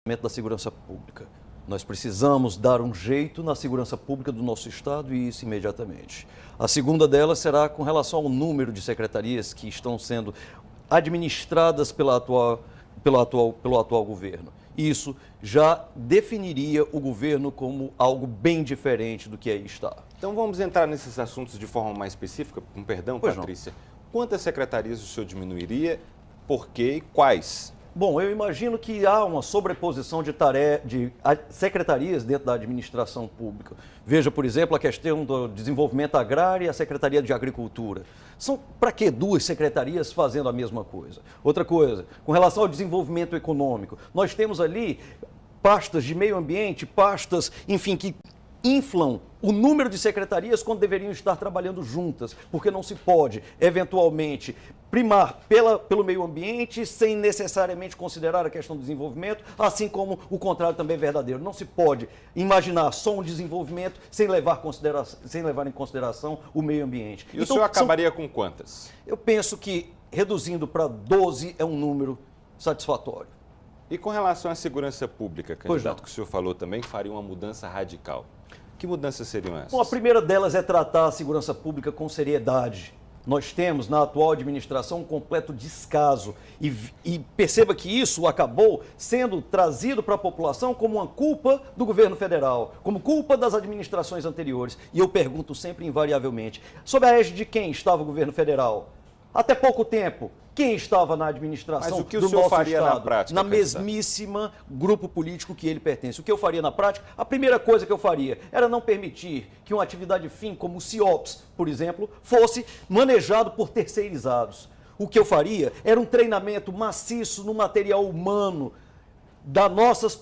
da segurança pública. Nós precisamos dar um jeito na segurança pública do nosso Estado e isso imediatamente. A segunda delas será com relação ao número de secretarias que estão sendo administradas pelo atual governo. Isso já definiria o governo como algo bem diferente do que aí está. Então vamos entrar nesses assuntos de forma mais específica, com perdão, Patrícia. Quantas secretarias o senhor diminuiria, por quê e quais? Bom, eu imagino que há uma sobreposição de secretarias dentro da administração pública. Veja, por exemplo, a questão do desenvolvimento agrário e a Secretaria de Agricultura. São, para que duas secretarias fazendo a mesma coisa? Outra coisa, com relação ao desenvolvimento econômico, nós temos ali pastas de meio ambiente, pastas, enfim, que inflam o número de secretarias quando deveriam estar trabalhando juntas, porque não se pode, eventualmente, primar pelo meio ambiente sem necessariamente considerar a questão do desenvolvimento, assim como o contrário também é verdadeiro. Não se pode imaginar só um desenvolvimento sem levar em consideração o meio ambiente. E então, o senhor acabaria com quantas? Eu penso que reduzindo para 12 é um número satisfatório. E com relação à segurança pública, candidato, que o senhor falou também, faria uma mudança radical. Que mudanças seriam essas? Bom, a primeira delas é tratar a segurança pública com seriedade. Nós temos, na atual administração, um completo descaso. E perceba que isso acabou sendo trazido para a população como uma culpa do governo federal, como culpa das administrações anteriores. E eu pergunto sempre, invariavelmente, sob a égide de quem estava o governo federal? Até pouco tempo, quem estava na administração do nosso Estado? Mas o que o senhor faria na prática? Na mesmíssima grupo político que ele pertence. O que eu faria na prática? A primeira coisa que eu faria era não permitir que uma atividade fim, como o CIOPS, por exemplo, fosse manejado por terceirizados. O que eu faria era um treinamento maciço no material humano das nossas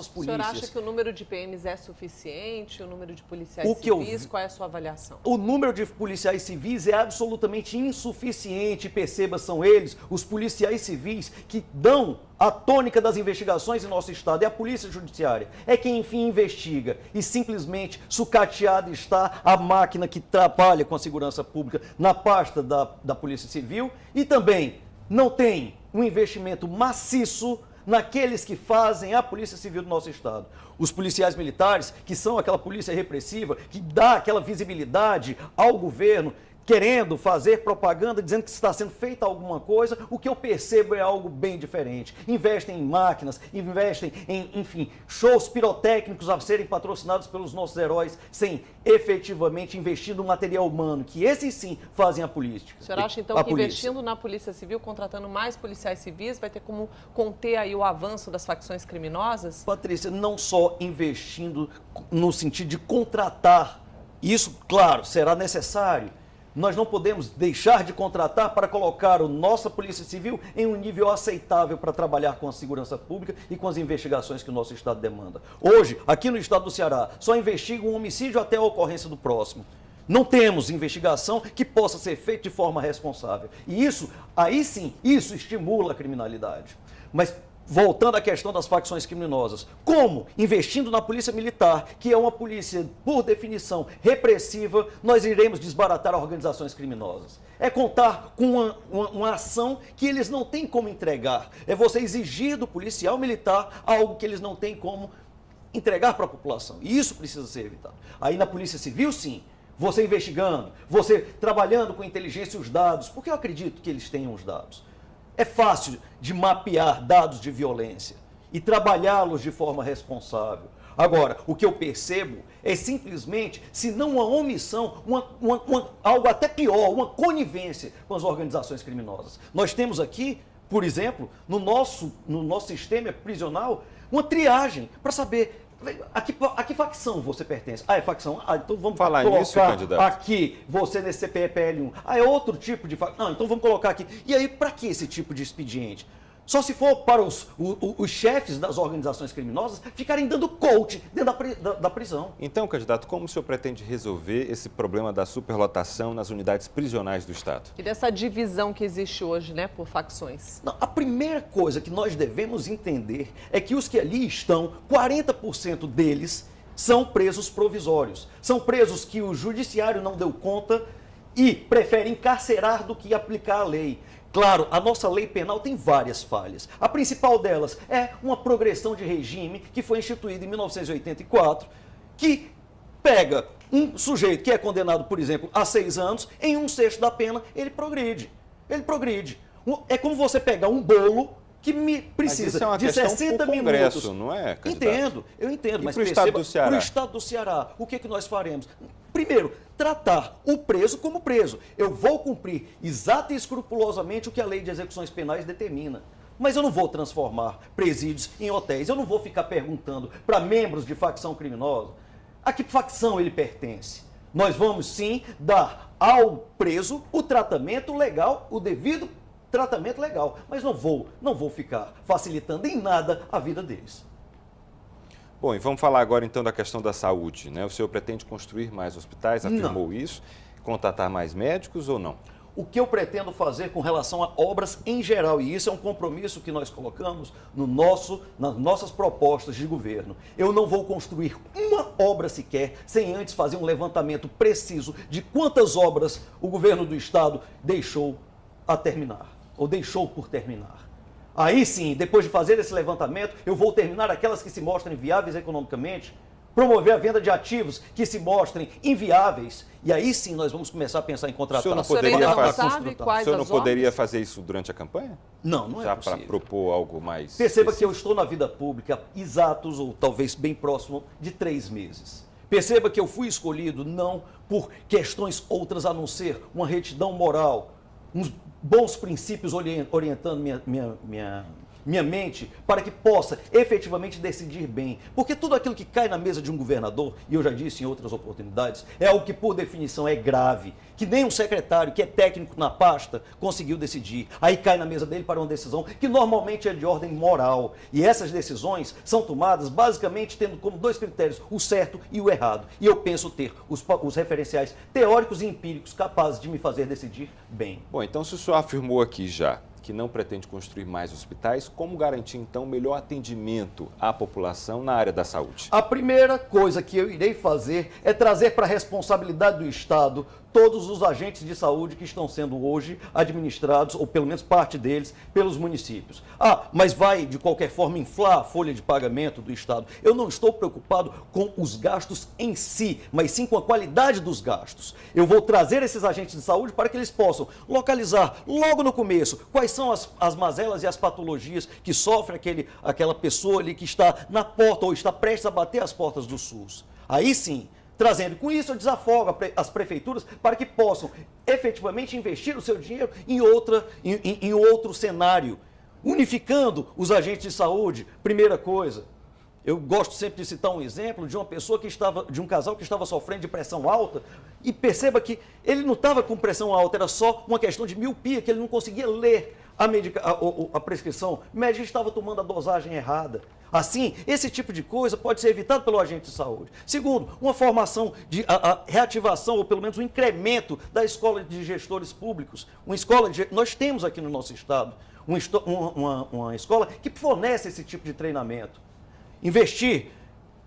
polícias. O senhor acha que o número de PMs é suficiente? O número de policiais civis? Qual é a sua avaliação? O número de policiais civis é absolutamente insuficiente. Perceba, são eles, os policiais civis, que dão a tônica das investigações em nosso Estado. É a Polícia Judiciária. É quem, enfim, investiga. E simplesmente sucateada está a máquina que trabalha com a segurança pública na pasta da Polícia Civil. E também não tem um investimento maciço naqueles que fazem a Polícia Civil do nosso Estado. Os policiais militares, que são aquela polícia repressiva, que dá aquela visibilidade ao governo, querendo fazer propaganda, dizendo que está sendo feita alguma coisa, o que eu percebo é algo bem diferente. Investem em máquinas, investem em, enfim, shows pirotécnicos a serem patrocinados pelos nossos heróis, sem efetivamente investir no material humano, que esses sim fazem a política. O senhor acha, então, que investindo na Polícia Civil, contratando mais policiais civis, vai ter como conter aí o avanço das facções criminosas? Patrícia, não só investindo no sentido de contratar, isso, claro, será necessário. Nós não podemos deixar de contratar para colocar a nossa Polícia Civil em um nível aceitável para trabalhar com a segurança pública e com as investigações que o nosso Estado demanda. Hoje, aqui no Estado do Ceará, só investiga um homicídio até a ocorrência do próximo. Não temos investigação que possa ser feita de forma responsável. E isso, aí sim, isso estimula a criminalidade. Mas voltando à questão das facções criminosas, como? Investindo na polícia militar, que é uma polícia, por definição, repressiva, nós iremos desbaratar organizações criminosas. É contar com uma ação que eles não têm como entregar. É você exigir do policial militar algo que eles não têm como entregar para a população. E isso precisa ser evitado. Aí na Polícia Civil, sim, você investigando, você trabalhando com inteligência e os dados, porque eu acredito que eles tenham os dados. É fácil de mapear dados de violência e trabalhá-los de forma responsável. Agora, o que eu percebo é simplesmente, se não uma omissão, algo até pior, uma conivência com as organizações criminosas. Nós temos aqui, por exemplo, no nosso sistema prisional, uma triagem para saber a que facção você pertence. Ah, é facção? Ah, então vamos falar colocar nisso, candidato. Aqui, você nesse CPPL1. Ah, é outro tipo de facção? Ah, então vamos colocar aqui. E aí, para que esse tipo de expediente? Só se for para os chefes das organizações criminosas ficarem dando coach dentro da prisão. Então, candidato, como o senhor pretende resolver esse problema da superlotação nas unidades prisionais do Estado? E dessa divisão que existe hoje, né, por facções? Não, a primeira coisa que nós devemos entender é que os que ali estão, 40% deles são presos provisórios. São presos que o judiciário não deu conta e preferem encarcerar do que aplicar a lei. Claro, a nossa lei penal tem várias falhas. A principal delas é uma progressão de regime que foi instituída em 1984, que pega um sujeito que é condenado, por exemplo, a 6 anos, em 1/6 da pena, ele progride. Ele progride. É como você pegar um bolo que precisa de 60 minutos. Não é, candidato? Entendo, eu entendo, mas para o Estado do Ceará? Para o Estado do Ceará, o que nós faremos? Primeiro, tratar o preso como preso. Eu vou cumprir exata e escrupulosamente o que a lei de execuções penais determina. Mas eu não vou transformar presídios em hotéis. Eu não vou ficar perguntando para membros de facção criminosa a que facção ele pertence. Nós vamos sim dar ao preso o tratamento legal, o devido tratamento legal, mas não vou ficar facilitando em nada a vida deles. Bom, e vamos falar agora então da questão da saúde, né? O senhor pretende construir mais hospitais, afirmou isso, contratar mais médicos ou não? O que eu pretendo fazer com relação a obras em geral, e isso é um compromisso que nós colocamos nas nossas propostas de governo. Eu não vou construir uma obra sequer sem antes fazer um levantamento preciso de quantas obras o governo do Estado deixou a terminar, ou deixou por terminar. Aí sim, depois de fazer esse levantamento, eu vou terminar aquelas que se mostrem viáveis economicamente, promover a venda de ativos que se mostrem inviáveis, e aí sim nós vamos começar a pensar em contratar. O senhor não poderia fazer isso durante a campanha? Não é possível. Já para propor algo mais... Perceba que eu estou na vida pública exatos, ou talvez bem próximo, de 3 meses. Perceba que eu fui escolhido não por questões outras a não ser uma retidão moral, uns bons princípios orientando minha mente para que possa efetivamente decidir bem. Porque tudo aquilo que cai na mesa de um governador, e eu já disse em outras oportunidades, é algo que por definição é grave, que nem um secretário que é técnico na pasta conseguiu decidir. Aí cai na mesa dele para uma decisão que normalmente é de ordem moral. E essas decisões são tomadas basicamente tendo como 2 critérios, o certo e o errado. E eu penso ter os referenciais teóricos e empíricos capazes de me fazer decidir bem. Bom, então se o senhor afirmou aqui já que não pretende construir mais hospitais, como garantir, então, melhor atendimento à população na área da saúde? A primeira coisa que eu irei fazer é trazer para a responsabilidade do Estado todos os agentes de saúde que estão sendo hoje administrados, ou pelo menos parte deles, pelos municípios. Mas vai, de qualquer forma, inflar a folha de pagamento do Estado. Eu não estou preocupado com os gastos em si, mas sim com a qualidade dos gastos. Eu vou trazer esses agentes de saúde para que eles possam localizar logo no começo quais são as mazelas e as patologias que sofre aquela pessoa ali que está na porta ou está prestes a bater as portas do SUS. Aí sim, trazendo. Com isso, eu desafogo as prefeituras para que possam efetivamente investir o seu dinheiro em outro cenário, unificando os agentes de saúde. Primeira coisa, eu gosto sempre de citar um exemplo de de um casal que estava sofrendo de pressão alta, e perceba que ele não estava com pressão alta, era só uma questão de miopia, que ele não conseguia ler a prescrição médica, estava tomando a dosagem errada. Assim, esse tipo de coisa pode ser evitado pelo agente de saúde. Segundo, uma formação a reativação, ou pelo menos um incremento da escola de gestores públicos. Nós temos aqui no nosso estado uma escola que fornece esse tipo de treinamento. Investir,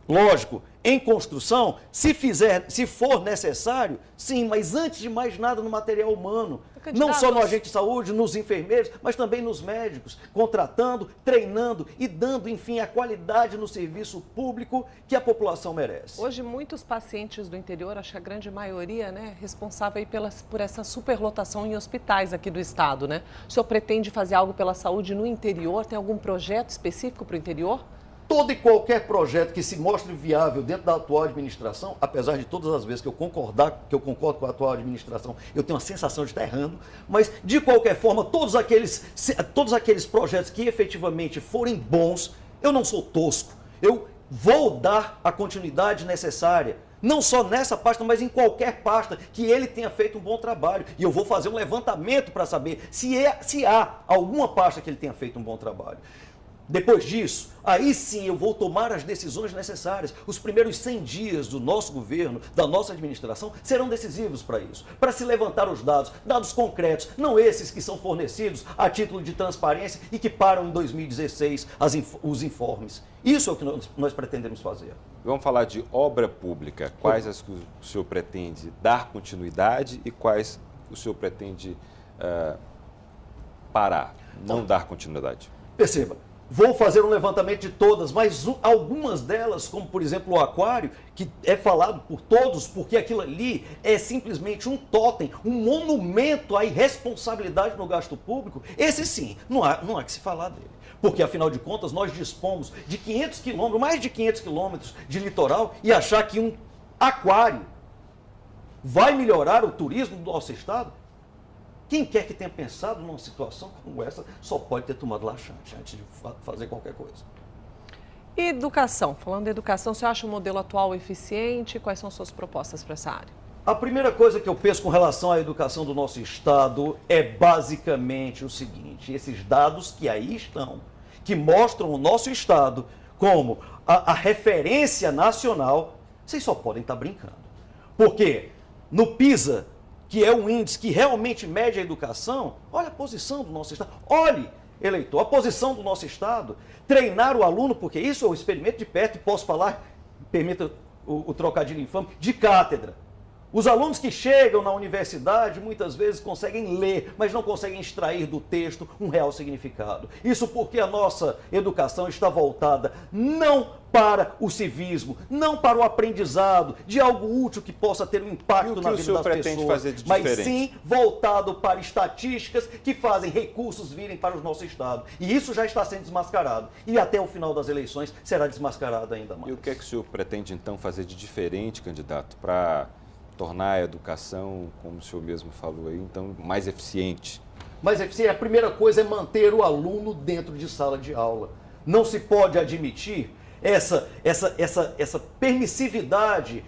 lógico, em construção, se for necessário, sim, mas antes de mais nada no material humano. Não só no agente de saúde, nos enfermeiros, mas também nos médicos, contratando, treinando e dando, enfim, a qualidade no serviço público que a população merece. Hoje, muitos pacientes do interior, acho que a grande maioria, né, responsável aí por essa superlotação em hospitais aqui do estado, né? O senhor pretende fazer algo pela saúde no interior? Tem algum projeto específico para o interior? Todo e qualquer projeto que se mostre viável dentro da atual administração, apesar de todas as vezes que eu concordo com a atual administração, eu tenho a sensação de estar errando, mas de qualquer forma, todos aqueles projetos que efetivamente forem bons, eu não sou tosco, eu vou dar a continuidade necessária. Não só nessa pasta, mas em qualquer pasta que ele tenha feito um bom trabalho. E eu vou fazer um levantamento para saber se há alguma pasta que ele tenha feito um bom trabalho. Depois disso, aí sim eu vou tomar as decisões necessárias. Os primeiros 100 dias do nosso governo, da nossa administração, serão decisivos para isso. Para se levantar os dados concretos, não esses que são fornecidos a título de transparência e que param em 2016 os informes. Isso é o que nós pretendemos fazer. Vamos falar de obra pública. Quais as que o senhor pretende dar continuidade e quais o senhor pretende parar, não dar continuidade? Perceba, vou fazer um levantamento de todas, mas algumas delas, como por exemplo o aquário, que é falado por todos, porque aquilo ali é simplesmente um totem, um monumento à irresponsabilidade no gasto público, esse sim, não há que se falar dele. Porque, afinal de contas, nós dispomos de 500 quilômetros, mais de 500 quilômetros de litoral, e achar que um aquário vai melhorar o turismo do nosso estado? Quem quer que tenha pensado numa situação como essa só pode ter tomado laxante antes de fazer qualquer coisa. Educação. Falando de educação, você acha o modelo atual eficiente? Quais são suas propostas para essa área? A primeira coisa que eu penso com relação à educação do nosso estado é basicamente o seguinte: esses dados que aí estão, que mostram o nosso estado como a referência nacional, vocês só podem estar brincando. Porque no PISA, que é um índice que realmente mede a educação, olha a posição do nosso estado. Olhe, eleitor, a posição do nosso estado. Treinar o aluno, porque isso eu experimento de perto e posso falar, permita o trocadilho infame, de cátedra. Os alunos que chegam na universidade muitas vezes conseguem ler, mas não conseguem extrair do texto um real significado. Isso porque a nossa educação está voltada não para o civismo, não para o aprendizado de algo útil que possa ter um impacto na vida das pessoas, mas sim voltado para estatísticas que fazem recursos virem para o nosso estado. E isso já está sendo desmascarado. E até o final das eleições será desmascarado ainda mais. E o que é que o senhor pretende então fazer de diferente, candidato, para tornar a educação, como o senhor mesmo falou aí, então, mais eficiente? Mais eficiente, a primeira coisa é manter o aluno dentro de sala de aula. Não se pode admitir essa permissividade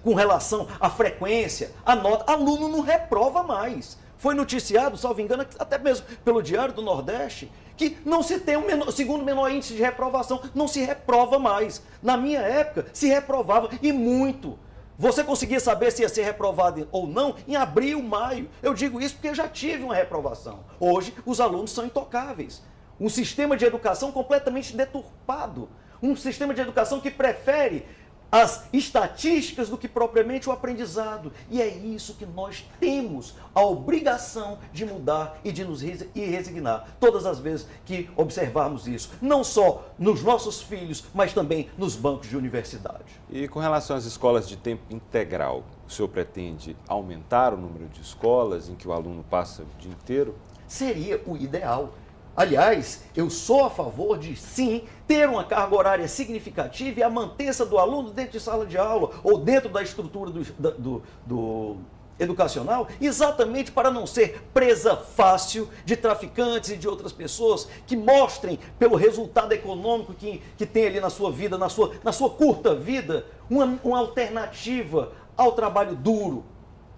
com relação à frequência, à nota. Aluno não reprova mais. Foi noticiado, salvo engano, até mesmo pelo Diário do Nordeste, que não se tem o segundo menor índice de reprovação, não se reprova mais. Na minha época, se reprovava, e muito. Você conseguia saber se ia ser reprovado ou não em abril, maio. Eu digo isso porque eu já tive uma reprovação. Hoje, os alunos são intocáveis. Um sistema de educação completamente deturpado. Um sistema de educação que prefere as estatísticas do que propriamente o aprendizado. E é isso que nós temos a obrigação de mudar e de nos resignar todas as vezes que observarmos isso. Não só nos nossos filhos, mas também nos bancos de universidade. E com relação às escolas de tempo integral, o senhor pretende aumentar o número de escolas em que o aluno passa o dia inteiro? Seria o ideal. Aliás, eu sou a favor de, sim, ter uma carga horária significativa e a mantença do aluno dentro de sala de aula ou dentro da estrutura do educacional, exatamente para não ser presa fácil de traficantes e de outras pessoas que mostrem, pelo resultado econômico que tem ali na sua vida, na sua curta vida, uma alternativa ao trabalho duro.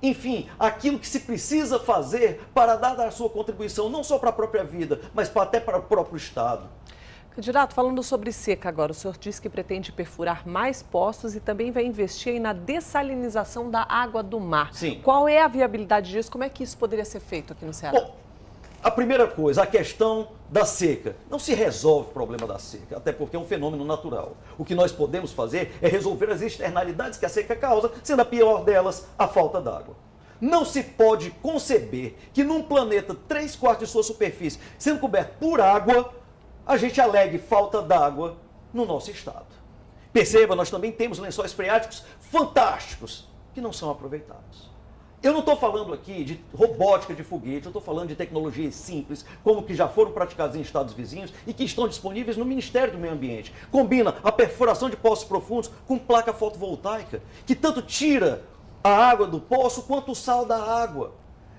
Enfim, aquilo que se precisa fazer para dar a sua contribuição, não só para a própria vida, mas até para o próprio Estado. Candidato, falando sobre seca agora, o senhor disse que pretende perfurar mais poços e também vai investir aí na dessalinização da água do mar. Sim. Qual é a viabilidade disso? Como é que isso poderia ser feito aqui no Ceará? Bom, a primeira coisa, a questão da seca. Não se resolve o problema da seca, até porque é um fenômeno natural. O que nós podemos fazer é resolver as externalidades que a seca causa, sendo a pior delas a falta d'água. Não se pode conceber que num planeta 3/4 de sua superfície sendo coberto por água, a gente alegue falta d'água no nosso estado. Perceba, nós também temos lençóis freáticos fantásticos que não são aproveitados. Eu não estou falando aqui de robótica de foguete, eu estou falando de tecnologias simples, como que já foram praticadas em estados vizinhos e que estão disponíveis no Ministério do Meio Ambiente. Combina a perfuração de poços profundos com placa fotovoltaica, que tanto tira a água do poço quanto o sal da água.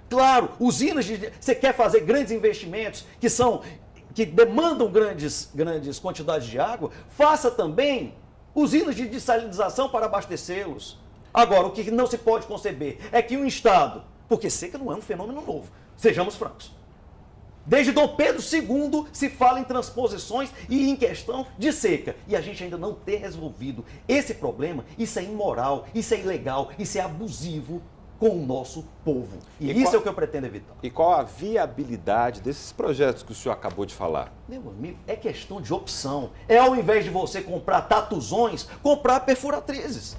Claro, usinas você quer fazer grandes investimentos que demandam grandes quantidades de água, faça também usinas de dessalinização para abastecê-los. Agora, o que não se pode conceber é que um Estado, porque seca não é um fenômeno novo, sejamos francos. Desde Dom Pedro II se fala em transposições e em questão de seca. E a gente ainda não ter resolvido esse problema, isso é imoral, isso é ilegal, isso é abusivo com o nosso povo. E isso é o que eu pretendo evitar. E qual a viabilidade desses projetos que o senhor acabou de falar? Meu amigo, é questão de opção. É ao invés de você comprar tatuzões, comprar perfuratrizes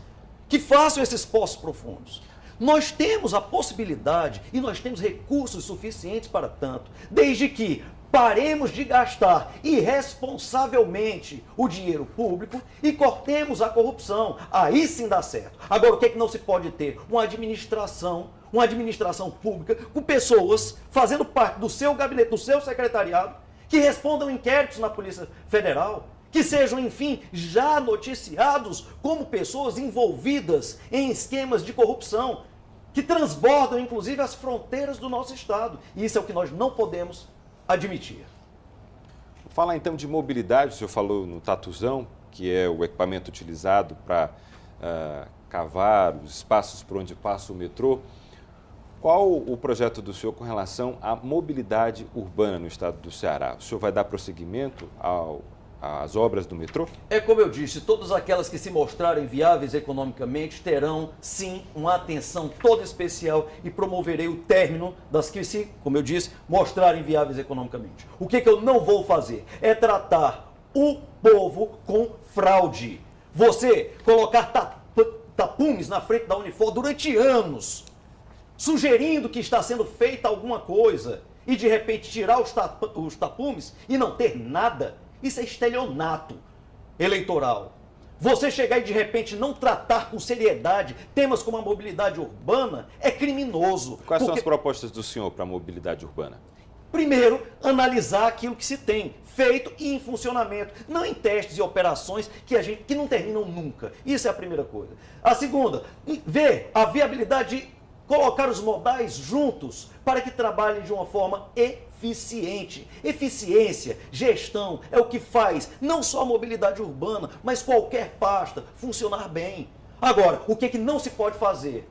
que façam esses poços profundos. Nós temos a possibilidade e nós temos recursos suficientes para tanto, desde que paremos de gastar irresponsavelmente o dinheiro público e cortemos a corrupção. Aí sim dá certo. Agora, o que é que não se pode ter? Uma administração pública com pessoas fazendo parte do seu gabinete, do seu secretariado, que respondam inquéritos na Polícia Federal, que sejam, enfim, já noticiados como pessoas envolvidas em esquemas de corrupção, que transbordam, inclusive, as fronteiras do nosso Estado. E isso é o que nós não podemos admitir. Vou falar então de mobilidade. O senhor falou no Tatuzão, que é o equipamento utilizado para cavar os espaços por onde passa o metrô. Qual o projeto do senhor com relação à mobilidade urbana no estado do Ceará? O senhor vai dar prosseguimento às obras do metrô? É como eu disse, todas aquelas que se mostrarem viáveis economicamente terão, sim, uma atenção toda especial e promoverei o término das que se, como eu disse, mostrarem viáveis economicamente. O que eu não vou fazer é tratar o povo com fraude. Você colocar tapumes na frente da Unifor durante anos, sugerindo que está sendo feita alguma coisa e de repente tirar os tapumes e não ter nada, isso é estelionato eleitoral. Você chegar e de repente não tratar com seriedade temas como a mobilidade urbana é criminoso. Quais são as propostas do senhor para a mobilidade urbana? Primeiro, analisar aquilo que se tem feito e em funcionamento, não em testes e operações que não terminam nunca. Isso é a primeira coisa. A segunda, ver a viabilidade de colocar os modais juntos para que trabalhem de uma forma eficiente. Eficiência, gestão é o que faz não só a mobilidade urbana, mas qualquer pasta funcionar bem. Agora, o que não se pode fazer?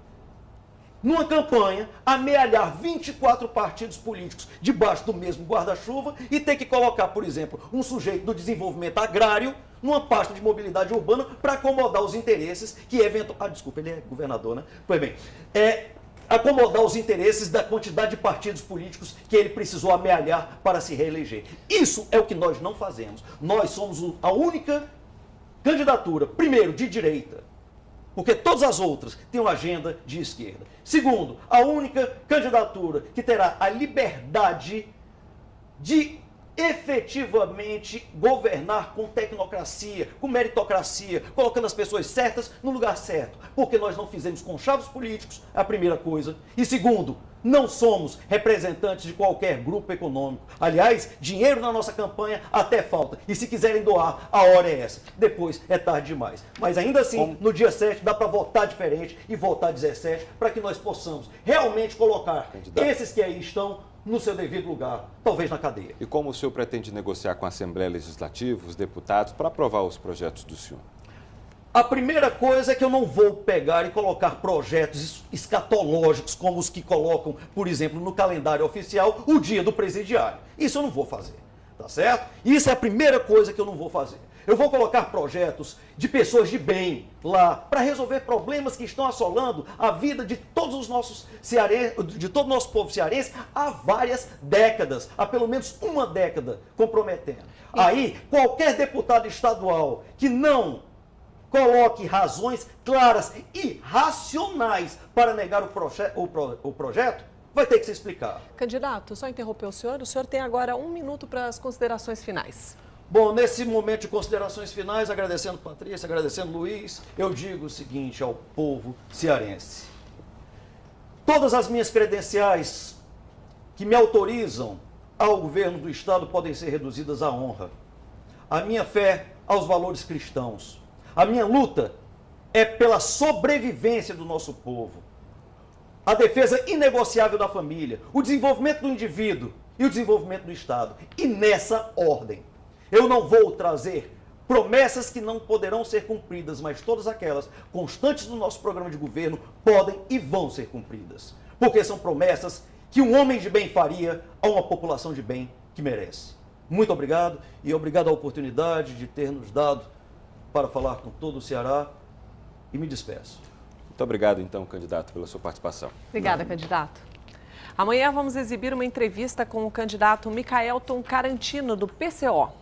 Numa campanha, amealhar 24 partidos políticos debaixo do mesmo guarda-chuva e ter que colocar, por exemplo, um sujeito do desenvolvimento agrário numa pasta de mobilidade urbana para acomodar os interesses que desculpa, ele é governador, né? Pois bem, acomodar os interesses da quantidade de partidos políticos que ele precisou amealhar para se reeleger. Isso é o que nós não fazemos. Nós somos a única candidatura, primeiro, de direita, porque todas as outras têm uma agenda de esquerda. Segundo, a única candidatura que terá a liberdade de efetivamente governar com tecnocracia, com meritocracia, colocando as pessoas certas no lugar certo. Porque nós não fizemos conchavos políticos, é a primeira coisa. E segundo, não somos representantes de qualquer grupo econômico. Aliás, dinheiro na nossa campanha até falta. E se quiserem doar, a hora é essa. Depois é tarde demais. Mas ainda assim, no dia 7 dá para votar diferente e votar 17 para que nós possamos realmente colocar esses que aí estão no seu devido lugar, talvez na cadeia. E como o senhor pretende negociar com a Assembleia Legislativa, os deputados, para aprovar os projetos do senhor? A primeira coisa é que eu não vou pegar e colocar projetos escatológicos como os que colocam, por exemplo, no calendário oficial, o dia do presidiário. Isso eu não vou fazer, tá certo? Isso é a primeira coisa que eu não vou fazer. Eu vou colocar projetos de pessoas de bem lá para resolver problemas que estão assolando a vida de todos os nossos cearenses, de todo o nosso povo cearense há várias décadas, há pelo menos uma década comprometendo. Aí, qualquer deputado estadual que não coloque razões claras e racionais para negar o projeto, vai ter que se explicar. Candidato, só interromper o senhor tem agora 1 minuto para as considerações finais. Bom, nesse momento de considerações finais, agradecendo Patrícia, agradecendo Luiz, eu digo o seguinte ao povo cearense. Todas as minhas credenciais que me autorizam ao governo do Estado podem ser reduzidas à honra. A minha fé aos valores cristãos. A minha luta é pela sobrevivência do nosso povo. A defesa inegociável da família, o desenvolvimento do indivíduo e o desenvolvimento do Estado. E nessa ordem. Eu não vou trazer promessas que não poderão ser cumpridas, mas todas aquelas constantes no nosso programa de governo podem e vão ser cumpridas. Porque são promessas que um homem de bem faria a uma população de bem que merece. Muito obrigado e obrigado à oportunidade de ter nos dado para falar com todo o Ceará e me despeço. Muito obrigado, então, candidato, pela sua participação. Obrigada, candidato. Amanhã vamos exibir uma entrevista com o candidato Micaelton Carantino, do PCO.